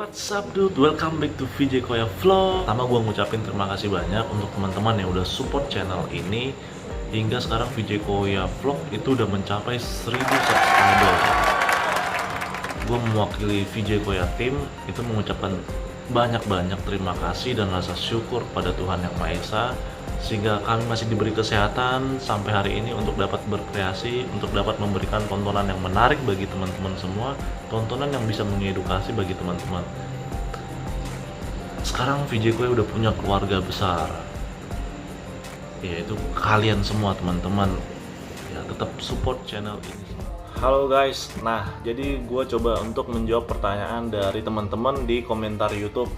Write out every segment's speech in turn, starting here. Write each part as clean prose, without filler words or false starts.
What's up dude, welcome back to VJ Koya Vlog. Pertama gue ngucapin terima kasih banyak untuk teman-teman yang udah support channel ini. Hingga sekarang VJ Koya Vlog itu udah mencapai 1000 subscriber. Gue mewakili VJ Koya Team itu mengucapkan banyak-banyak terima kasih dan rasa syukur pada Tuhan Yang Maha Esa, sehingga kami masih diberi kesehatan sampai hari ini untuk dapat berkreasi, untuk dapat memberikan tontonan yang menarik bagi teman-teman semua, tontonan yang bisa mengedukasi bagi teman-teman. Sekarang VJ Koya udah punya keluarga besar, yaitu kalian semua teman-teman. Ya, tetap support channel ini. Halo guys, nah jadi gue coba untuk menjawab pertanyaan dari teman-teman di komentar YouTube.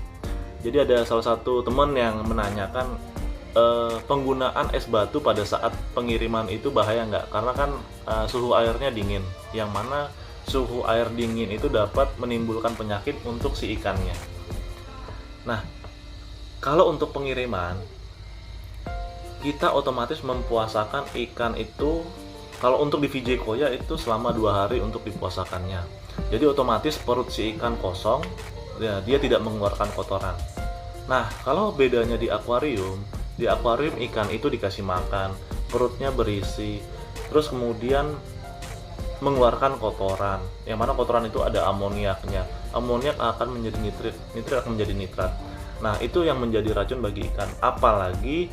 Jadi ada salah satu teman yang menanyakan, penggunaan es batu pada saat pengiriman itu bahaya nggak? Karena kan suhu airnya dingin, yang mana suhu air dingin itu dapat menimbulkan penyakit untuk si ikannya. Nah, kalau untuk pengiriman, kita otomatis mempuasakan ikan itu. Kalau untuk di VJ Koya itu selama 2 hari untuk dipuasakannya. Jadi otomatis perut si ikan kosong, ya, dia tidak mengeluarkan kotoran. Nah, kalau bedanya di akuarium ikan itu dikasih makan, perutnya berisi, terus kemudian mengeluarkan kotoran, yang mana kotoran itu ada amoniaknya. Amoniak akan menjadi nitrit, nitrit akan menjadi nitrat. Nah, itu yang menjadi racun bagi ikan. Apalagi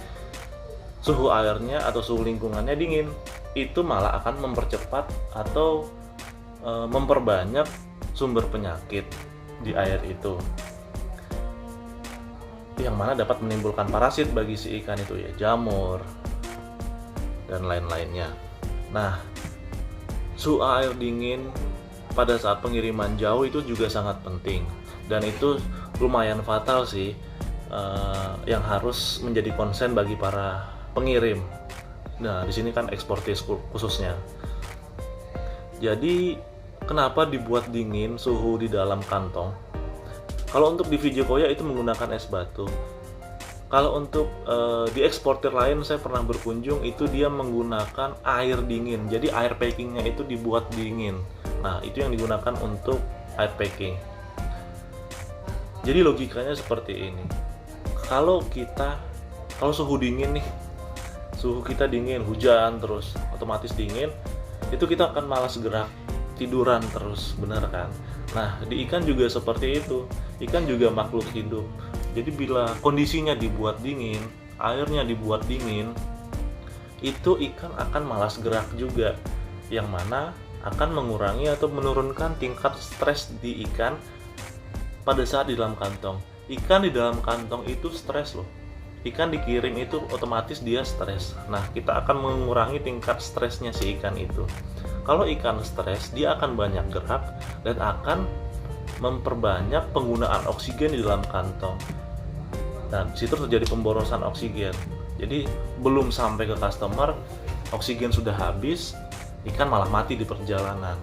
suhu airnya atau suhu lingkungannya dingin, itu malah akan mempercepat atau memperbanyak sumber penyakit di air itu, yang mana dapat menimbulkan parasit bagi si ikan itu, ya, jamur dan lain-lainnya. Nah, suhu air dingin pada saat pengiriman jauh itu juga sangat penting, dan itu lumayan fatal sih, yang harus menjadi konsen bagi para pengirim. Nah, di sini kan eksportir khususnya. Jadi, kenapa dibuat dingin suhu di dalam kantong? Kalau untuk di VJ Koya itu menggunakan es batu. Kalau untuk di eksportir lain saya pernah berkunjung, itu dia menggunakan air dingin. Jadi air packingnya itu dibuat dingin. Nah, itu yang digunakan untuk air packing. Jadi logikanya seperti ini. Kalau suhu dingin nih, suhu kita dingin, hujan terus, otomatis dingin, itu kita akan malas gerak, tiduran terus, benar kan? Nah, di ikan juga seperti itu. Ikan juga makhluk hidup. Jadi bila kondisinya dibuat dingin, airnya dibuat dingin, itu ikan akan malas gerak juga, yang mana akan mengurangi atau menurunkan tingkat stres di ikan pada saat di dalam kantong. Ikan di dalam kantong itu stres loh. Ikan dikirim itu otomatis dia stres. Nah, kita akan mengurangi tingkat stresnya si ikan itu. Kalau ikan stres, dia akan banyak gerak dan akan memperbanyak penggunaan oksigen di dalam kantong. Dan di situ terjadi pemborosan oksigen. Jadi belum sampai ke customer, oksigen sudah habis, ikan malah mati di perjalanan.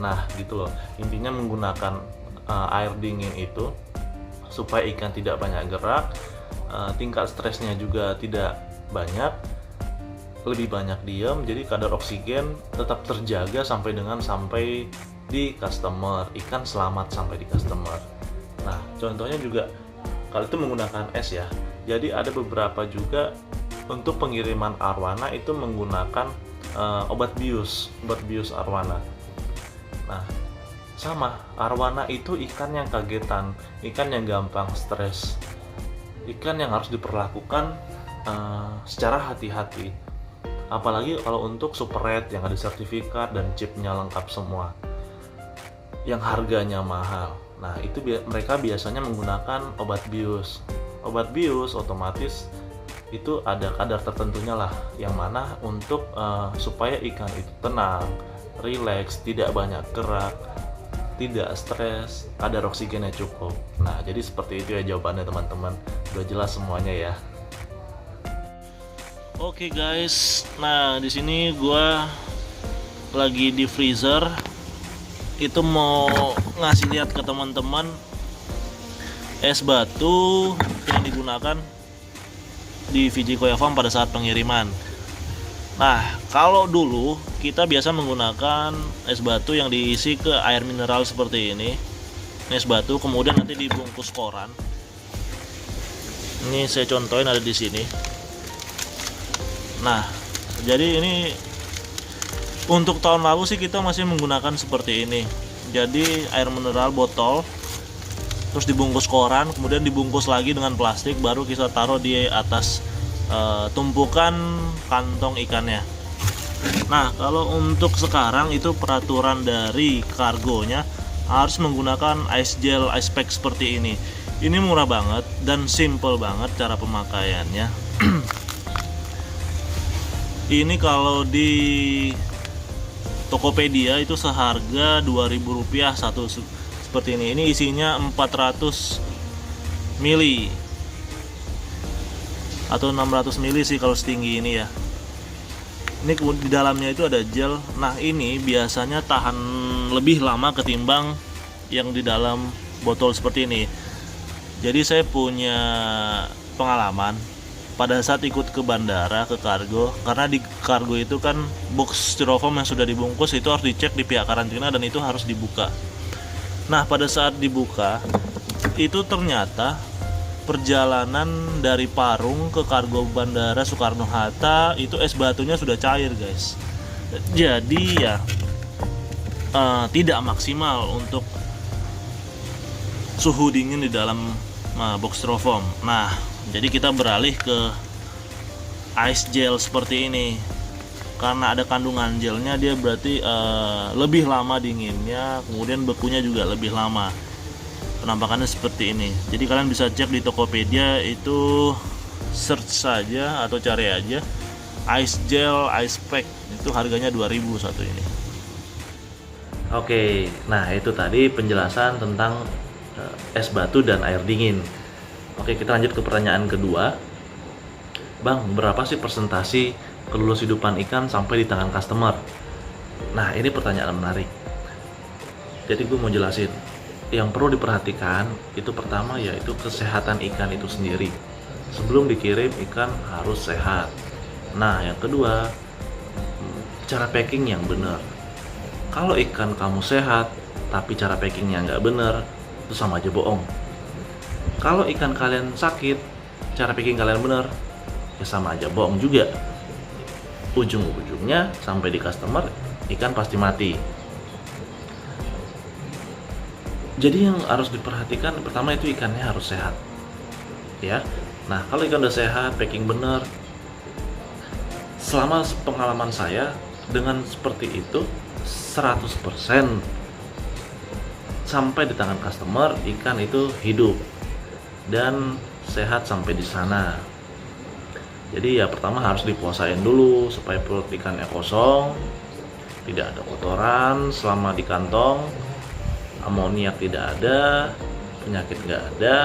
Nah, gitu loh. Intinya menggunakan air dingin itu supaya ikan tidak banyak gerak, tingkat stresnya juga tidak banyak, lebih banyak diam, jadi kadar oksigen tetap terjaga sampai di customer, ikan selamat sampai di customer. Nah, contohnya juga kalau itu menggunakan es, ya. Jadi ada beberapa juga untuk pengiriman arwana itu menggunakan obat bius arwana. Nah, sama, arwana itu ikan yang kagetan, ikan yang gampang stres, ikan yang harus diperlakukan secara hati-hati. Apalagi kalau untuk super red yang ada sertifikat dan chipnya lengkap semua, yang harganya mahal. Nah, itu mereka biasanya menggunakan obat bius. Obat bius otomatis itu ada kadar tertentunya lah, yang mana untuk supaya ikan itu tenang, rileks, tidak banyak gerak, tidak stres, kadar oksigennya cukup. Nah, jadi seperti itu ya jawabannya teman-teman. Udah jelas semuanya ya. Oke guys, nah di sini gua lagi di freezer. Itu mau ngasih lihat ke teman-teman es batu yang digunakan di VJ Koya Farm pada saat pengiriman. Nah, kalau dulu kita biasa menggunakan es batu yang diisi ke air mineral seperti ini. Ini es batu, kemudian nanti dibungkus koran. Ini saya contohin ada di sini. Nah, jadi ini untuk tahun lalu sih kita masih menggunakan seperti ini. Jadi air mineral botol, terus dibungkus koran, kemudian dibungkus lagi dengan plastik, baru kita taruh di atas tumpukan kantong ikannya. Nah, kalau untuk sekarang itu peraturan dari kargonya harus menggunakan ice gel, ice pack seperti ini. Ini murah banget dan simple banget cara pemakaiannya. Ini kalau di Tokopedia itu seharga Rp2.000 satu seperti ini. Ini isinya 400 mili atau 600 mili sih kalau setinggi ini ya. Ini di dalamnya itu ada gel. Nah, ini biasanya tahan lebih lama ketimbang yang di dalam botol seperti ini. Jadi saya punya pengalaman pada saat ikut ke bandara, ke kargo, karena di kargo itu kan box styrofoam yang sudah dibungkus itu harus dicek di pihak karantina dan itu harus dibuka. Nah, pada saat dibuka itu ternyata perjalanan dari Parung ke kargo bandara Soekarno-Hatta itu es batunya sudah cair, guys. Jadi ya tidak maksimal untuk suhu dingin di dalam box styrofoam. Nah, jadi kita beralih ke ice gel seperti ini. Karena ada kandungan gelnya, dia berarti lebih lama dinginnya, kemudian bekunya juga lebih lama. Penampakannya seperti ini. Jadi kalian bisa cek di Tokopedia, itu search saja atau cari aja ice gel, ice pack, itu harganya 2.000 satu ini. Oke, nah itu tadi penjelasan tentang es batu dan air dingin. Oke, kita lanjut ke pertanyaan kedua. Bang, berapa sih persentase kelulus hidupan ikan sampai di tangan customer? Nah, ini pertanyaan menarik. Jadi gue mau jelasin. Yang perlu diperhatikan itu pertama yaitu kesehatan ikan itu sendiri. Sebelum dikirim ikan harus sehat. Nah, yang kedua, cara packing yang benar. Kalau ikan kamu sehat tapi cara packingnya nggak benar, itu sama aja bohong. Kalau ikan kalian sakit, cara packing kalian benar, ya sama aja bohong juga. Ujung-ujungnya sampai di customer ikan pasti mati. Jadi yang harus diperhatikan pertama itu ikannya harus sehat, ya. Nah, kalau ikan udah sehat, packing bener, selama pengalaman saya dengan seperti itu 100% sampai di tangan customer ikan itu hidup dan sehat sampai di sana. Jadi ya pertama harus dipuasain dulu supaya perut ikannya kosong, tidak ada kotoran selama di kantong, amoniak tidak ada, penyakit nggak ada.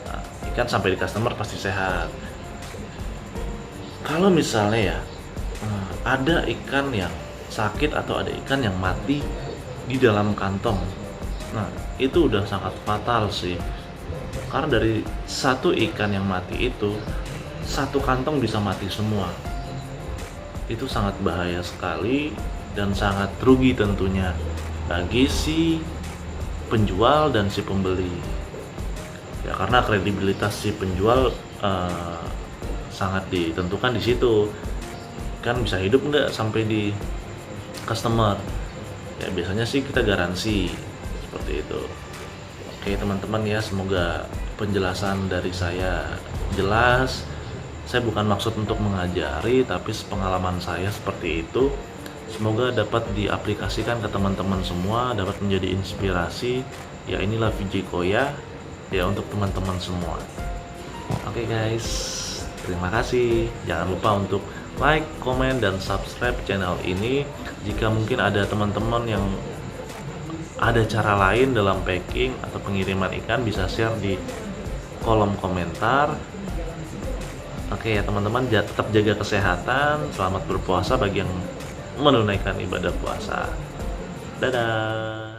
Nah, ikan sampai di customer pasti sehat. Kalau misalnya ya ada ikan yang sakit atau ada ikan yang mati di dalam kantong, nah itu udah sangat fatal sih. Karena dari satu ikan yang mati itu, satu kantong bisa mati semua. Itu sangat bahaya sekali dan sangat rugi tentunya bagi si penjual dan si pembeli. Ya, karena kredibilitas si penjual sangat ditentukan di situ. Kan bisa hidup nggak sampai di customer? Ya biasanya sih kita garansi seperti itu. Oke teman-teman ya, semoga penjelasan dari saya jelas. Saya bukan maksud untuk mengajari, tapi pengalaman saya seperti itu. Semoga dapat diaplikasikan ke teman-teman semua, dapat menjadi inspirasi. Ya inilah VJ Koya ya untuk teman-teman semua. Oke guys, terima kasih. Jangan lupa untuk like, komen, dan subscribe channel ini. Jika mungkin ada teman-teman yang ada cara lain dalam packing atau pengiriman ikan, bisa share di kolom komentar. Oke ya teman-teman, tetap jaga kesehatan. Selamat berpuasa bagi yang menunaikan ibadah puasa. Dadah.